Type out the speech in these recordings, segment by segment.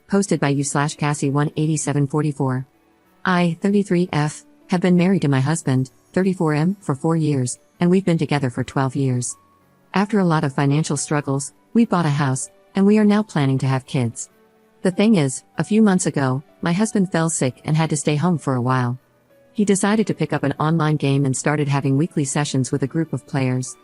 Posted by you/Cassie18744. I, 33F, have been married to my husband, 34M, for 4 years, and we've been together for 12 years. After a lot of financial struggles, we bought a house, and we are now planning to have kids. The thing is, a few months ago, my husband fell sick and had to stay home for a while. He decided to pick up an online game and started having weekly sessions with a group of players.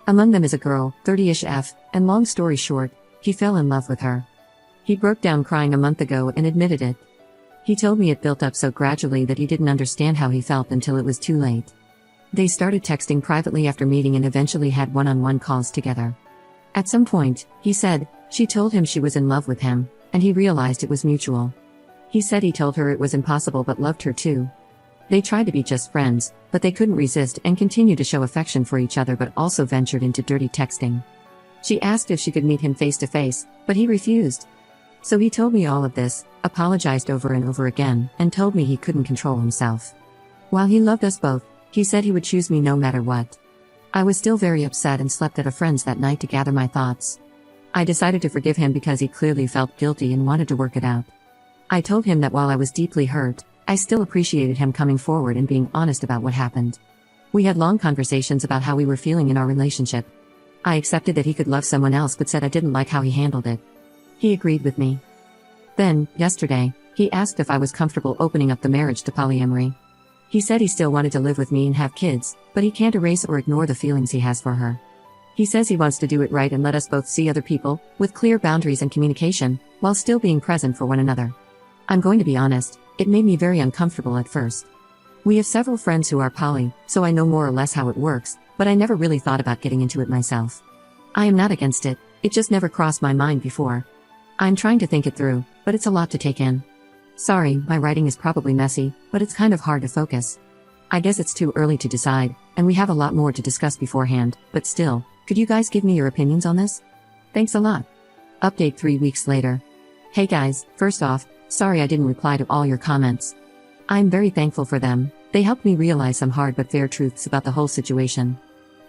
Among them is a girl, 30-ish F, and long story short, he fell in love with her. He broke down crying a month ago and admitted it. He told me it built up so gradually that he didn't understand how he felt until it was too late. They started texting privately after meeting and eventually had one-on-one calls together. At some point, he said, she told him she was in love with him, and he realized it was mutual. He said he told her it was impossible but loved her too. They tried to be just friends, but they couldn't resist and continued to show affection for each other but also ventured into dirty texting. She asked if she could meet him face to face, but he refused. So he told me all of this, apologized over and over again, and told me he couldn't control himself. While he loved us both, he said he would choose me no matter what. I was still very upset and slept at a friend's that night to gather my thoughts. I decided to forgive him because he clearly felt guilty and wanted to work it out. I told him that while I was deeply hurt, I still appreciated him coming forward and being honest about what happened. We had long conversations about how we were feeling in our relationship. I accepted that he could love someone else but said I didn't like how he handled it. He agreed with me. Then, yesterday, he asked if I was comfortable opening up the marriage to polyamory. He said he still wanted to live with me and have kids, but he can't erase or ignore the feelings he has for her. He says he wants to do it right and let us both see other people, with clear boundaries and communication, while still being present for one another. I'm going to be honest, it made me very uncomfortable at first. We have several friends who are poly, so I know more or less how it works, but I never really thought about getting into it myself. I am not against it, it just never crossed my mind before. I'm trying to think it through, but it's a lot to take in. Sorry, my writing is probably messy, but it's kind of hard to focus. I guess it's too early to decide, and we have a lot more to discuss beforehand, but still, could you guys give me your opinions on this? Thanks a lot. Update 3 weeks later. Hey guys, first off, sorry I didn't reply to all your comments. I'm very thankful for them, they helped me realize some hard but fair truths about the whole situation.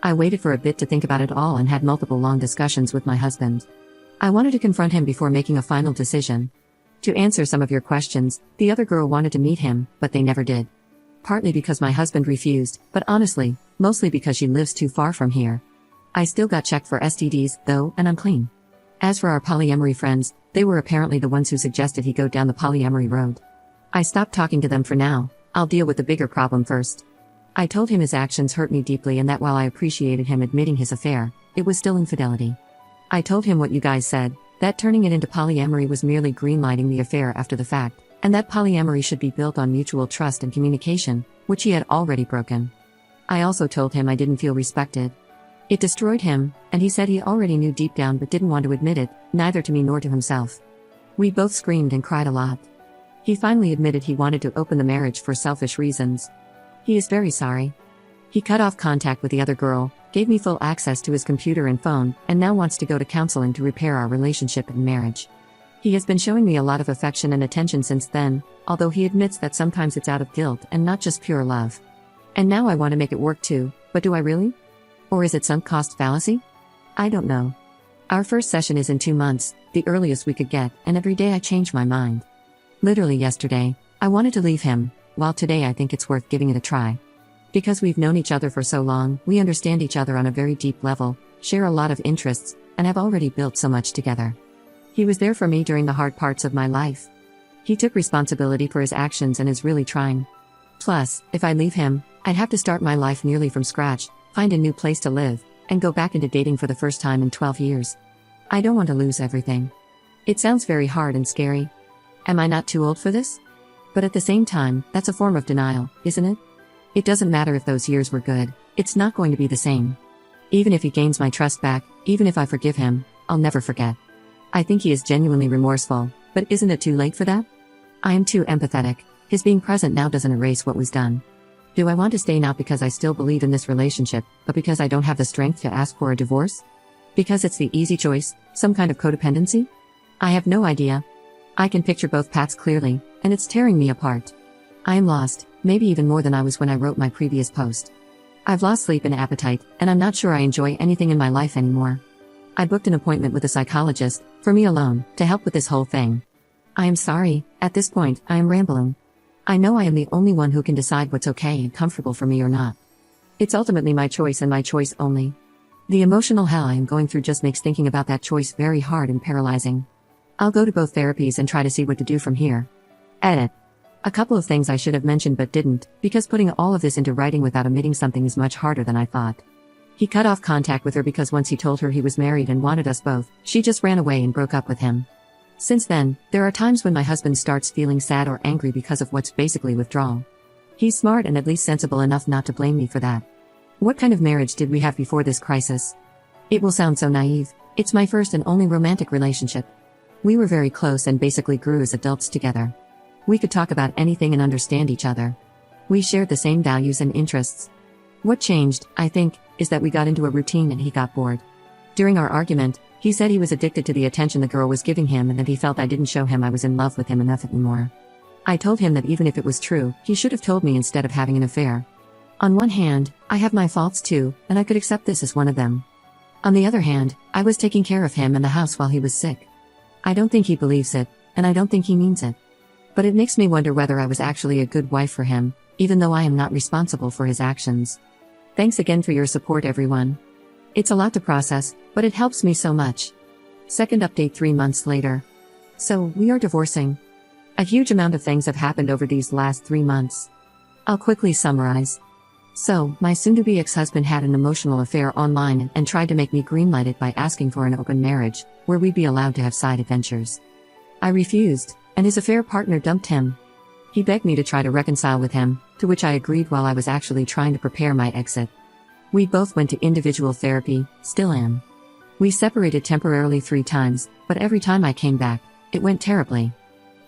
I waited for a bit to think about it all and had multiple long discussions with my husband. I wanted to confront him before making a final decision. To answer some of your questions, the other girl wanted to meet him, but they never did. Partly because my husband refused, but honestly, mostly because she lives too far from here. I still got checked for STDs, though, and I'm clean. As for our polyamory friends, they were apparently the ones who suggested he go down the polyamory road. I stopped talking to them for now, I'll deal with the bigger problem first. I told him his actions hurt me deeply and that while I appreciated him admitting his affair, it was still infidelity. I told him what you guys said, that turning it into polyamory was merely greenlighting the affair after the fact, and that polyamory should be built on mutual trust and communication, which he had already broken. I also told him I didn't feel respected. It destroyed him, and he said he already knew deep down but didn't want to admit it, neither to me nor to himself. We both screamed and cried a lot. He finally admitted he wanted to open the marriage for selfish reasons. He is very sorry. He cut off contact with the other girl, gave me full access to his computer and phone, and now wants to go to counseling to repair our relationship and marriage. He has been showing me a lot of affection and attention since then, although he admits that sometimes it's out of guilt and not just pure love. And now I want to make it work too, but do I really? Or is it sunk cost fallacy? I don't know. Our first session is in 2 months, the earliest we could get, and every day I change my mind. Literally yesterday, I wanted to leave him, while today I think it's worth giving it a try. Because we've known each other for so long, we understand each other on a very deep level, share a lot of interests, and have already built so much together. He was there for me during the hard parts of my life. He took responsibility for his actions and is really trying. Plus, if I leave him, I'd have to start my life nearly from scratch, find a new place to live, and go back into dating for the first time in 12 years. I don't want to lose everything. It sounds very hard and scary. Am I not too old for this? But at the same time, that's a form of denial, isn't it? It doesn't matter if those years were good, it's not going to be the same. Even if he gains my trust back, even if I forgive him, I'll never forget. I think he is genuinely remorseful, but isn't it too late for that? I am too empathetic, his being present now doesn't erase what was done. Do I want to stay not because I still believe in this relationship, but because I don't have the strength to ask for a divorce? Because it's the easy choice, some kind of codependency? I have no idea. I can picture both paths clearly, and it's tearing me apart. I am lost, maybe even more than I was when I wrote my previous post. I've lost sleep and appetite, and I'm not sure I enjoy anything in my life anymore. I booked an appointment with a psychologist, for me alone, to help with this whole thing. I am sorry, at this point, I am rambling. I know I am the only one who can decide what's okay and comfortable for me or not. It's ultimately my choice and my choice only. The emotional hell I am going through just makes thinking about that choice very hard and paralyzing. I'll go to both therapies and try to see what to do from here. Edit. A couple of things I should have mentioned but didn't, because putting all of this into writing without omitting something is much harder than I thought. He cut off contact with her because once he told her he was married and wanted us both, she just ran away and broke up with him. Since then, there are times when my husband starts feeling sad or angry because of what's basically withdrawal. He's smart and at least sensible enough not to blame me for that. What kind of marriage did we have before this crisis? It will sound so naive. It's my first and only romantic relationship. We were very close and basically grew as adults together. We could talk about anything and understand each other. We shared the same values and interests. What changed, I think, is that we got into a routine and he got bored. During our argument, he said he was addicted to the attention the girl was giving him and that he felt I didn't show him I was in love with him enough anymore. I told him that even if it was true, he should have told me instead of having an affair. On one hand, I have my faults too, and I could accept this as one of them. On the other hand, I was taking care of him and the house while he was sick. I don't think he believes it, and I don't think he means it. But it makes me wonder whether I was actually a good wife for him, even though I am not responsible for his actions. Thanks again for your support, everyone. It's a lot to process, but it helps me so much. Second update 3 months later. So, we are divorcing. A huge amount of things have happened over these last 3 months. I'll quickly summarize. So, my soon-to-be ex-husband had an emotional affair online and tried to make me greenlight it by asking for an open marriage, where we'd be allowed to have side adventures. I refused, and his affair partner dumped him. He begged me to try to reconcile with him, to which I agreed while I was actually trying to prepare my exit. We both went to individual therapy, still am. We separated temporarily 3 times, but every time I came back, it went terribly.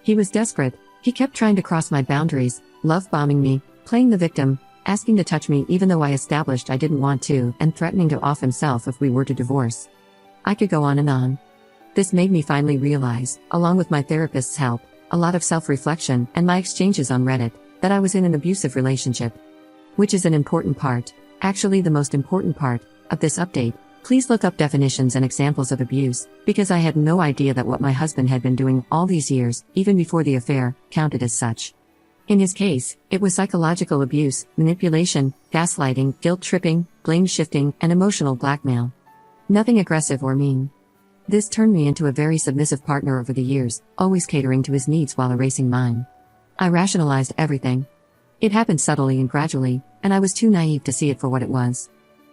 He was desperate, he kept trying to cross my boundaries, love-bombing me, playing the victim, asking to touch me even though I established I didn't want to, and threatening to off himself if we were to divorce. I could go on and on. This made me finally realize, along with my therapist's help, a lot of self-reflection, and my exchanges on Reddit, that I was in an abusive relationship. Which is an important part, actually the most important part, of this update. Please look up definitions and examples of abuse, because I had no idea that what my husband had been doing all these years, even before the affair, counted as such. In his case, it was psychological abuse, manipulation, gaslighting, guilt-tripping, blame-shifting, and emotional blackmail. Nothing aggressive or mean. This turned me into a very submissive partner over the years, always catering to his needs while erasing mine. I rationalized everything. It happened subtly and gradually, and I was too naive to see it for what it was.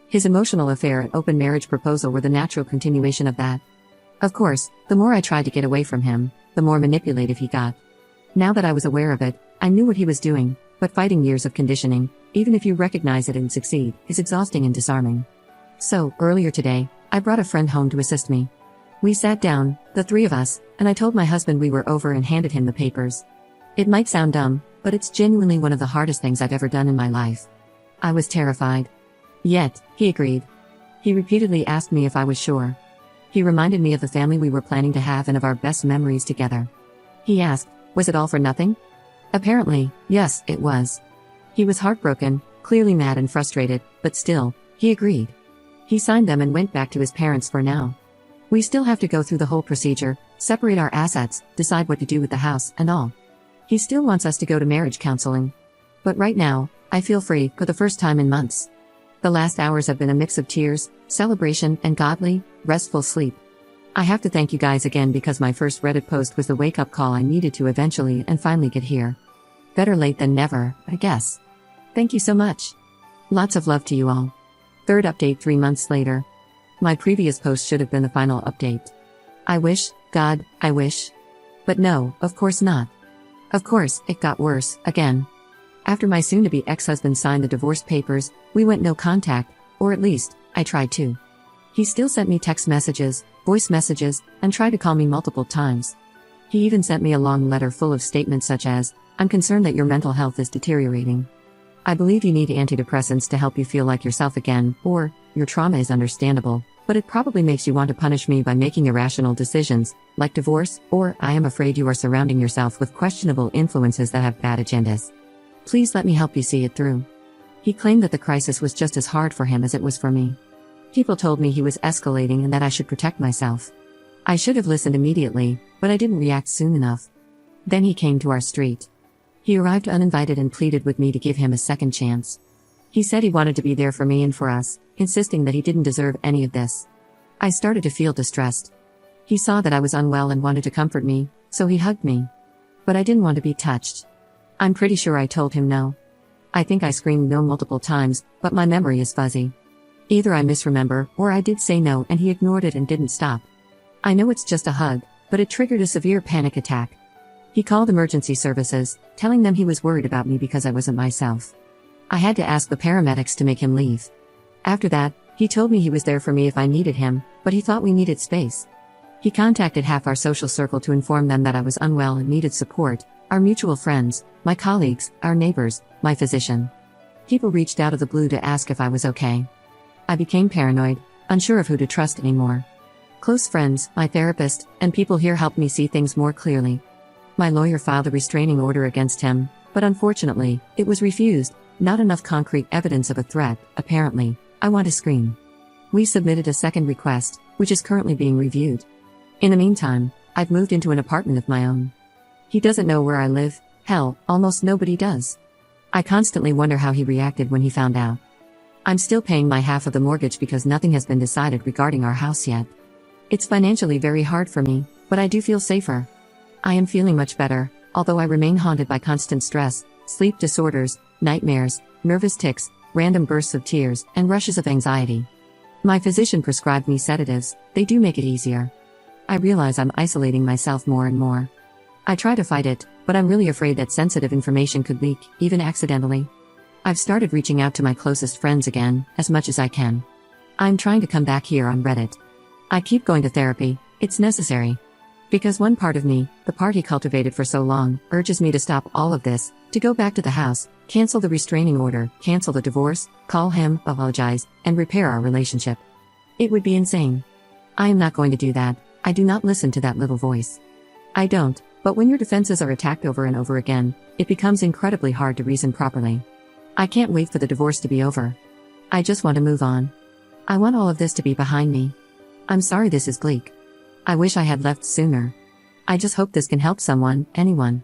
His emotional affair and open marriage proposal were the natural continuation of that. Of course, the more I tried to get away from him, the more manipulative he got. Now that I was aware of it, I knew what he was doing, but fighting years of conditioning, even if you recognize it and succeed, is exhausting and disarming. So, earlier today, I brought a friend home to assist me. We sat down, the 3 of us, and I told my husband we were over and handed him the papers. It might sound dumb, but it's genuinely one of the hardest things I've ever done in my life. I was terrified. Yet, he agreed. He repeatedly asked me if I was sure. He reminded me of the family we were planning to have and of our best memories together. He asked, was it all for nothing? Apparently, yes, it was. He was heartbroken, clearly mad and frustrated, but still, he agreed. He signed them and went back to his parents for now. We still have to go through the whole procedure, separate our assets, decide what to do with the house, and all. He still wants us to go to marriage counseling. But right now, I feel free, for the first time in months. The last hours have been a mix of tears, celebration, and godly, restful sleep. I have to thank you guys again because my first Reddit post was the wake-up call I needed to eventually and finally get here. Better late than never, I guess. Thank you so much. Lots of love to you all. Third update 3 months later. My previous post should have been the final update. I wish, God, I wish. But no, of course not. Of course, it got worse, again. After my soon-to-be ex-husband signed the divorce papers, we went no contact, or at least, I tried to. He still sent me text messages, voice messages, and tried to call me multiple times. He even sent me a long letter full of statements such as, I'm concerned that your mental health is deteriorating. I believe you need antidepressants to help you feel like yourself again, or, your trauma is understandable, but it probably makes you want to punish me by making irrational decisions, like divorce, or I am afraid you are surrounding yourself with questionable influences that have bad agendas. Please let me help you see it through. He claimed that the crisis was just as hard for him as it was for me. People told me he was escalating and that I should protect myself. I should have listened immediately, but I didn't react soon enough. Then he came to our street. He arrived uninvited and pleaded with me to give him a second chance. He said he wanted to be there for me and for us, insisting that he didn't deserve any of this. I started to feel distressed. He saw that I was unwell and wanted to comfort me, so he hugged me. But I didn't want to be touched. I'm pretty sure I told him no. I think I screamed no multiple times, but my memory is fuzzy. Either I misremember, or I did say no and he ignored it and didn't stop. I know it's just a hug, but it triggered a severe panic attack. He called emergency services, telling them he was worried about me because I wasn't myself. I had to ask the paramedics to make him leave. After that, he told me he was there for me if I needed him, but he thought we needed space. He contacted half our social circle to inform them that I was unwell and needed support, our mutual friends, my colleagues, our neighbors, my physician. People reached out of the blue to ask if I was okay. I became paranoid, unsure of who to trust anymore. Close friends, my therapist, and people here helped me see things more clearly. My lawyer filed a restraining order against him, but unfortunately, it was refused. Not enough concrete evidence of a threat, apparently. I want to scream. We submitted a second request, which is currently being reviewed. In the meantime, I've moved into an apartment of my own. He doesn't know where I live, hell, almost nobody does. I constantly wonder how he reacted when he found out. I'm still paying my half of the mortgage because nothing has been decided regarding our house yet. It's financially very hard for me, but I do feel safer. I am feeling much better, although I remain haunted by constant stress, sleep disorders, nightmares, nervous tics, random bursts of tears, and rushes of anxiety. My physician prescribed me sedatives. They do make it easier. I realize I'm isolating myself more and more. I try to fight it, but I'm really afraid that sensitive information could leak, even accidentally. I've started reaching out to my closest friends again, as much as I can. I'm trying to come back here on Reddit. I keep going to therapy. It's necessary. Because one part of me, the part he cultivated for so long, urges me to stop all of this, to go back to the house, cancel the restraining order, cancel the divorce, call him, apologize, and repair our relationship. It would be insane. I am not going to do that. I do not listen to that little voice. I don't, but when your defenses are attacked over and over again, it becomes incredibly hard to reason properly. I can't wait for the divorce to be over. I just want to move on. I want all of this to be behind me. I'm sorry this is bleak. I wish I had left sooner. I just hope this can help someone, anyone.